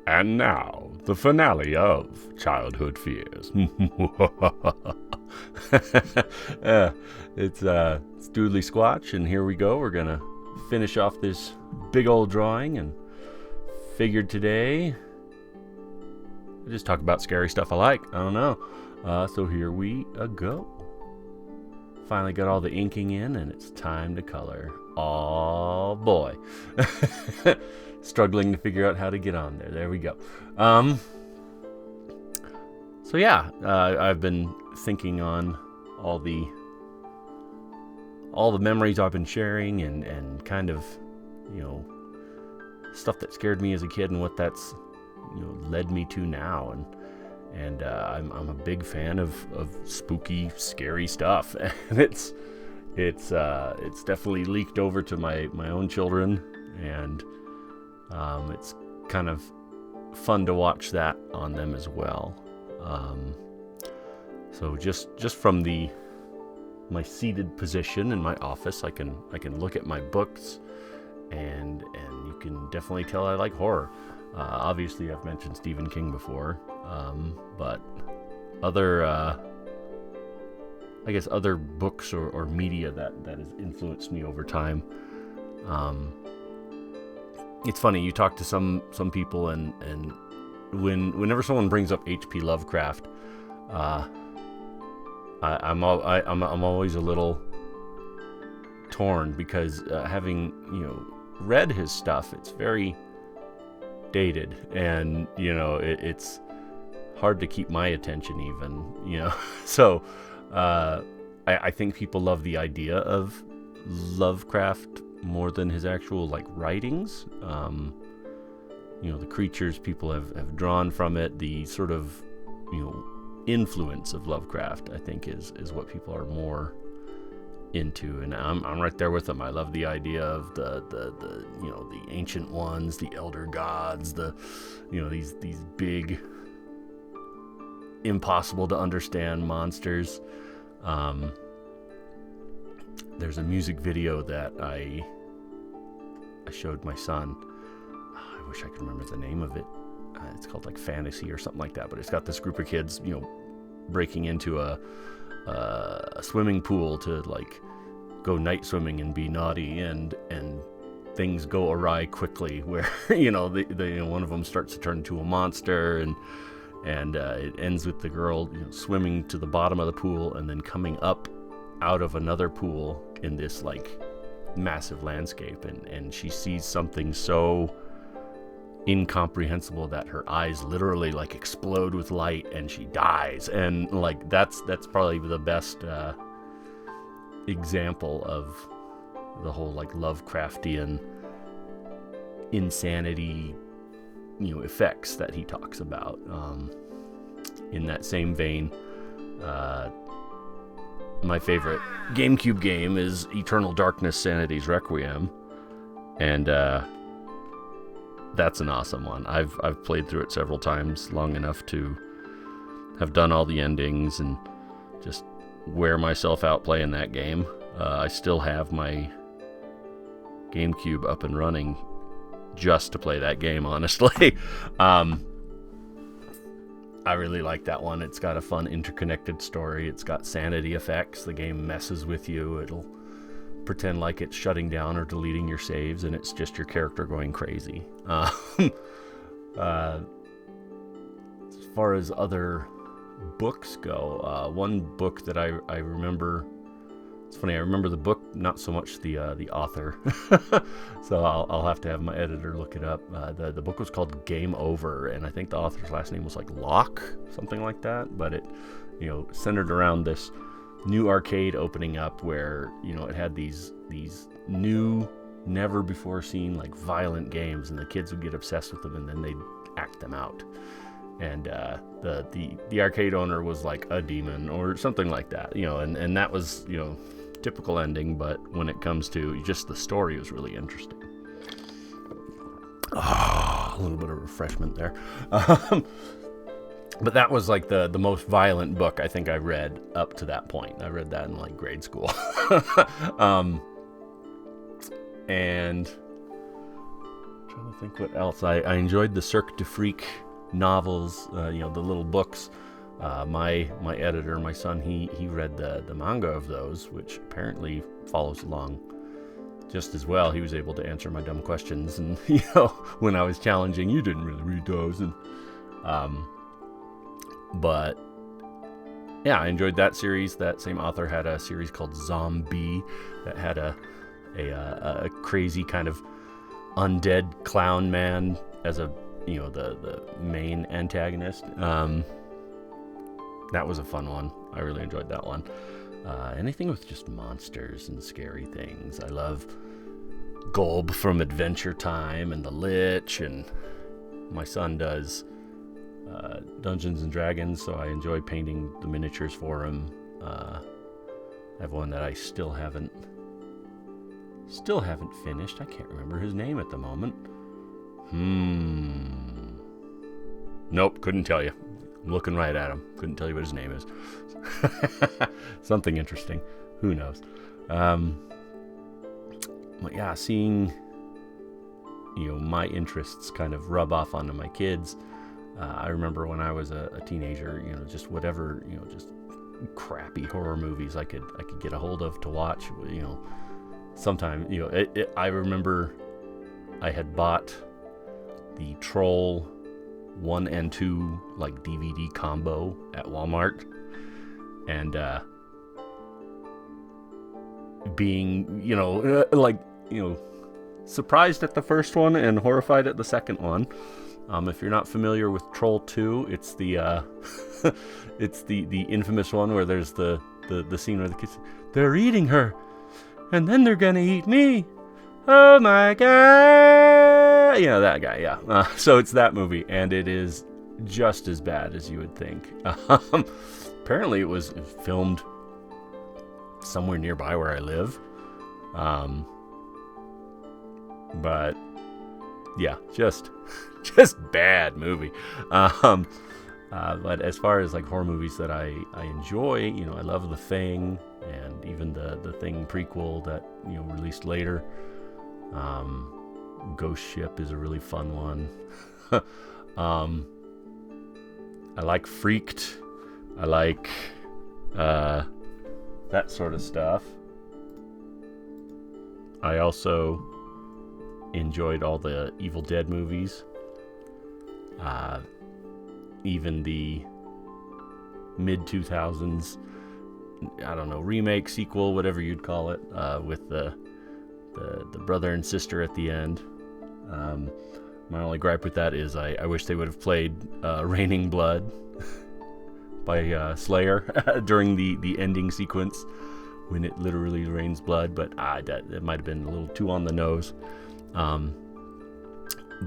And now, the finale of Childhood Fears. uh, it's Doodly Squatch, and here we go. We're gonna finish off this big old drawing, and figured today I just talk about scary stuff I like. I don't know. So here we go. Finally got all the inking in, and it's time to color. Oh boy. Struggling to figure out how to get on there. There we go. So yeah, I've been thinking on all the memories I've been sharing, and kind of, stuff that scared me as a kid and what that's led me to now. And I'm a big fan of spooky, scary stuff, and it's definitely leaked over to my own children, and it's kind of fun to watch that on them as well. So just from my seated position in my office, I can look at my books, and you can definitely tell I like horror. Obviously, I've mentioned Stephen King before, but other other books or media that has influenced me over time. It's funny, you talk to some people, and whenever someone brings up H.P. Lovecraft, I'm always a little torn, because having read his stuff, it's very dated, and it's hard to keep my attention even. So I think people love the idea of Lovecraft more than his actual writings. The creatures people have drawn from it, the sort of influence of Lovecraft, I think is what people are more into, and I'm right there with them. I love the idea of the ancient ones, the elder gods, these big, impossible to understand monsters. There's a music video that I showed my son. I wish I could remember the name of it. It's called Fantasy or something like that, but it's got this group of kids breaking into a swimming pool to go night swimming and be naughty, and things go awry quickly, where one of them starts to turn into a monster, and it ends with the girl swimming to the bottom of the pool and then coming up out of another pool in this massive landscape, and she sees something so incomprehensible that her eyes literally explode with light, and she dies. And that's probably the best example of the whole Lovecraftian insanity effects that he talks about. In that same vein, my favorite GameCube game is Eternal Darkness: Sanity's Requiem, and that's an awesome one. I've played through it several times, long enough to have done all the endings and just wear myself out playing that game. I still have my GameCube up and running just to play that game, honestly. I really like that one. It's got a fun interconnected story. It's got sanity effects. The game messes with you. It'll pretend like it's shutting down or deleting your saves, and it's just your character going crazy. As far as other books go, one book that I remember, it's funny, I remember the book, not so much the author. So I'll have to have my editor look it up. The book was called Game Over, and I think the author's last name was Locke, something like that. But it centered around this new arcade opening up, where it had these new, never before seen violent games, and the kids would get obsessed with them, and then they'd act them out. And the arcade owner was a demon or something like that, and that was typical ending. But when it comes to just the story, was really interesting. A little bit of refreshment there. But that was the most violent book I think I read up to that point. I read that in grade school. And trying to think what else. I enjoyed the Cirque du Freak novels, the little books. My editor, my son, he read the manga of those, which apparently follows along just as well. He was able to answer my dumb questions, and when I was challenging, you didn't really read those, and but yeah, I enjoyed that series. That same author had a series called Zombie that had a crazy kind of undead clown man as the main antagonist. That was a fun one. I really enjoyed that one. Anything with just monsters and scary things. I love Golb from Adventure Time and the Lich, and my son does Dungeons and Dragons, so I enjoy painting the miniatures for him. I have one that I still haven't finished. I can't remember his name at the moment. Nope, couldn't tell you. I'm looking right at him. Couldn't tell you what his name is. Something interesting. Who knows? But yeah, seeing my interests kind of rub off onto my kids. I remember when I was a teenager, just whatever, just crappy horror movies I could get a hold of to watch. Sometime, I remember I had bought the Troll 1 and 2 like DVD combo at Walmart, and being surprised at the first one and horrified at the second one. If you're not familiar with Troll 2, it's the it's the infamous one where there's the scene where the kids, they're eating her and then they're gonna eat me. Oh my god! That guy, yeah. So it's that movie, and it is just as bad as you would think. Apparently it was filmed somewhere nearby where I live. But yeah, just bad movie. But as far as like horror movies that I enjoy, I love The Thing, and even the Thing prequel that released later. Ghost Ship is a really fun one. I like Freaked. I like that sort of stuff. I also enjoyed all the Evil Dead movies. Even the mid-2000s, I don't know, remake, sequel, whatever you'd call it, with the brother and sister at the end. My only gripe with that is I wish they would have played Raining Blood by Slayer during the ending sequence when it literally rains blood, but that might have been a little too on the nose.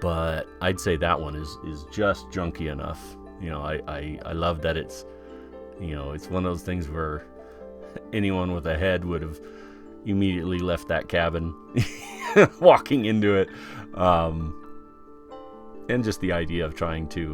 But I'd say that one is just junky enough. I love that it's it's one of those things where anyone with a head would have immediately left that cabin walking into it. And just the idea of trying to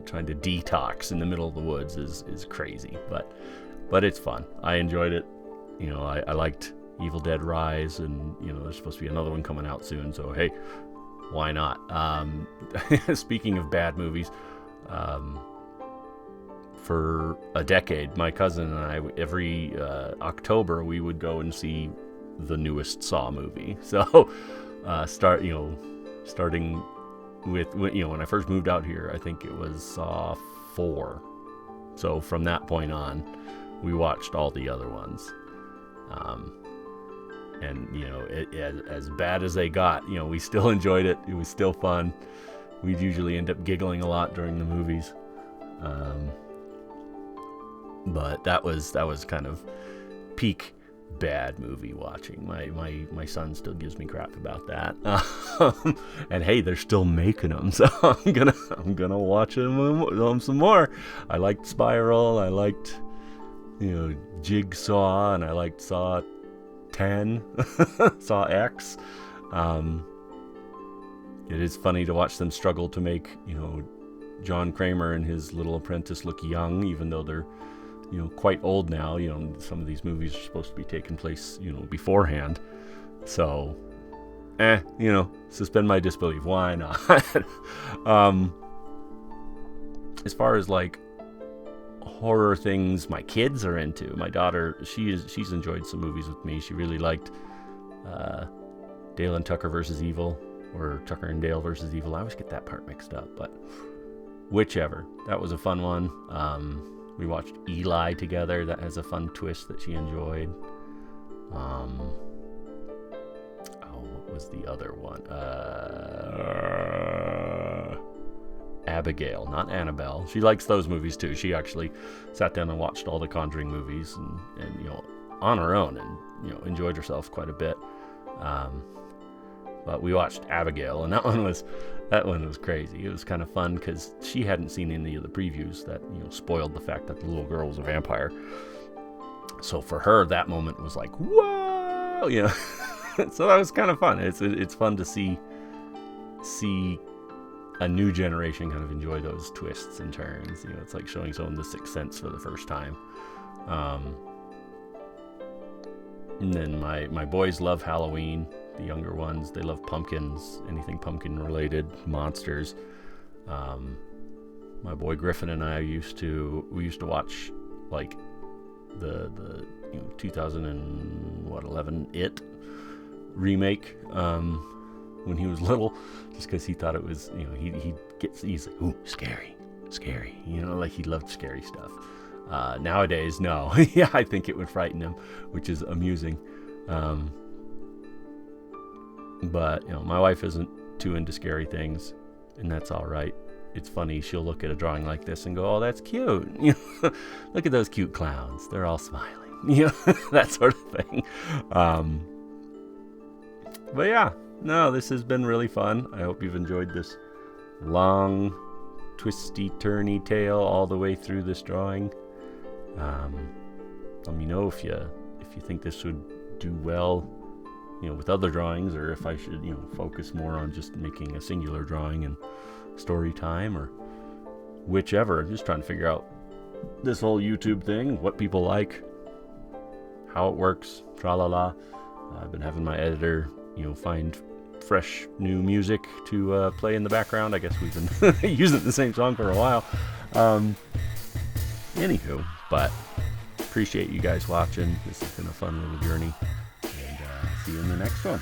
detox in the middle of the woods is crazy, but it's fun. I enjoyed it. I liked Evil Dead Rise, and there's supposed to be another one coming out soon, so hey, why not? Speaking of bad movies, for a decade, my cousin and I, every October, we would go and see the newest Saw movie. So starting with when I first moved out here, I think it was Saw 4. So from that point on, we watched all the other ones. And as bad as they got, we still enjoyed it. It was still fun. We'd usually end up giggling a lot during the movies. But that was kind of peak bad movie watching. My son still gives me crap about that. And hey, they're still making them, so I'm gonna watch them some more. I liked Spiral. I liked Jigsaw, and I liked Saw 10, Saw X. It is funny to watch them struggle to make John Kramer and his little apprentice look young, even though they're quite old now. Some of these movies are supposed to be taking place beforehand. So suspend my disbelief. Why not? As far as like horror things my kids are into, my daughter, she's enjoyed some movies with me. She really liked Dale and Tucker versus Evil, or Tucker and Dale versus Evil. I always get that part mixed up, but whichever. That was a fun one. We watched Eli together. That has a fun twist that she enjoyed. What was the other one? Abigail, not Annabelle. She likes those movies too. She actually sat down and watched all the Conjuring movies and on her own, and enjoyed herself quite a bit. But we watched Abigail, and that one was crazy. It was kind of fun because she hadn't seen any of the previews that spoiled the fact that the little girl was a vampire. So for her, that moment was like, whoa, So that was kind of fun. It's fun to see a new generation kind of enjoy those twists and turns. It's like showing someone The Sixth Sense for the first time. And then my boys love Halloween. The younger ones, they love pumpkins, anything pumpkin related, monsters. My boy Griffin and I used to watch like the 2011 It remake when he was little, just because he thought it was, he's like, ooh, scary, like he loved scary stuff. Nowadays, no. Yeah, I think it would frighten him, which is amusing. But my wife isn't too into scary things, and that's all right. It's funny, she'll look at a drawing like this and go, oh, that's cute. Look at those cute clowns, they're all smiling. That sort of thing. But yeah, no, this has been really fun. I hope you've enjoyed this long, twisty, turny tale all the way through this drawing. Let me know if you think this would do well, with other drawings, or if I should, focus more on just making a singular drawing and story time, or whichever. I'm just trying to figure out this whole YouTube thing, what people like, how it works, tra-la-la. I've been having my editor, find fresh new music to play in the background. I guess we've been using the same song for a while. Anywho, but appreciate you guys watching. This has been a fun little journey, and see you in the next one.